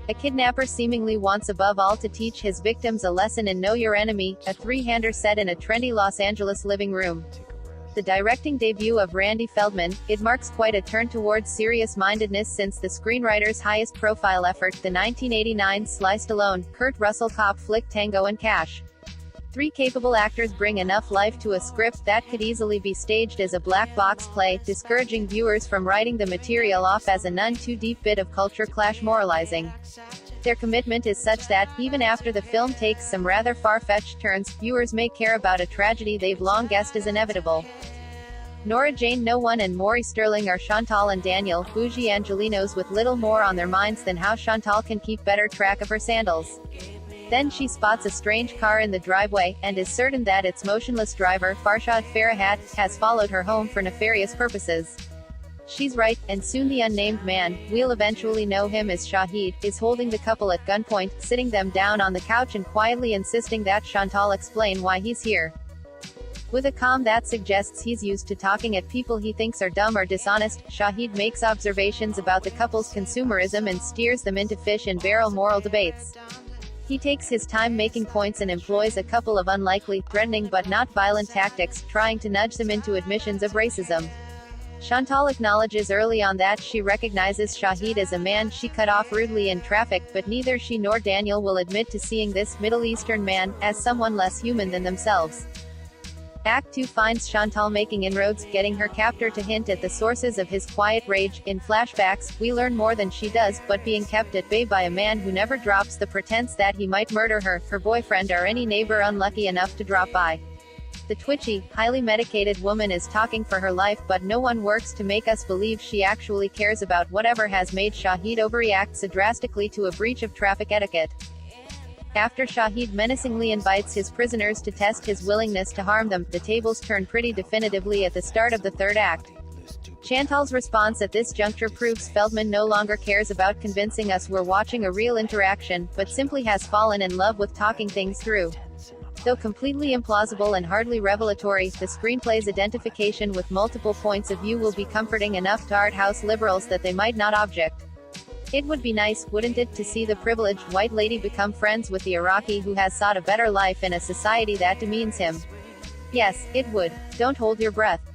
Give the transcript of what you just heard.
A kidnapper seemingly wants above all to teach his victims a lesson in Know Your Enemy, a three-hander set in a trendy Los Angeles living room. The directing debut of Randy Feldman, it marks quite a turn towards serious-mindedness since the screenwriter's highest-profile effort, the 1989 Sly Stallone, Kurt Russell cop flick Tango and Cash. Three capable actors bring enough life to a script that could easily be staged as a black box play, discouraging viewers from writing the material off as a none-too-deep bit of culture clash moralizing. Their commitment is such that, even after the film takes some rather far-fetched turns, viewers may care about a tragedy they've long guessed is inevitable. Nora Jane No One and Maury Sterling are Chantal and Daniel, bougie Angelinos with little more on their minds than how Chantal can keep better track of her sandals. Then she spots a strange car in the driveway, and is certain that its motionless driver, Farshad Farahat, has followed her home for nefarious purposes. She's right, and soon the unnamed man, we'll eventually know him as Shahid, is holding the couple at gunpoint, sitting them down on the couch and quietly insisting that Chantal explain why he's here. With a calm that suggests he's used to talking at people he thinks are dumb or dishonest, Shahid makes observations about the couple's consumerism and steers them into fish-and-barrel moral debates. He takes his time making points and employs a couple of unlikely, threatening but not violent tactics, trying to nudge them into admissions of racism. Chantal acknowledges early on that she recognizes Shahid as a man she cut off rudely in traffic, but neither she nor Daniel will admit to seeing this Middle Eastern man as someone less human than themselves. Act 2 finds Chantal making inroads, getting her captor to hint at the sources of his quiet rage. In flashbacks, we learn more than she does, but being kept at bay by a man who never drops the pretense that he might murder her boyfriend or any neighbor unlucky enough to drop by. The twitchy, highly medicated woman is talking for her life, but no one works to make us believe she actually cares about whatever has made Shahid overreact so drastically to a breach of traffic etiquette. After Shahid menacingly invites his prisoners to test his willingness to harm them, the tables turn pretty definitively at the start of the third act. Chantal's response at this juncture proves Feldman no longer cares about convincing us we're watching a real interaction, but simply has fallen in love with talking things through. Though completely implausible and hardly revelatory, the screenplay's identification with multiple points of view will be comforting enough to art house liberals that they might not object. It would be nice, wouldn't it, to see the privileged white lady become friends with the Iraqi who has sought a better life in a society that demeans him? Yes, it would. Don't hold your breath.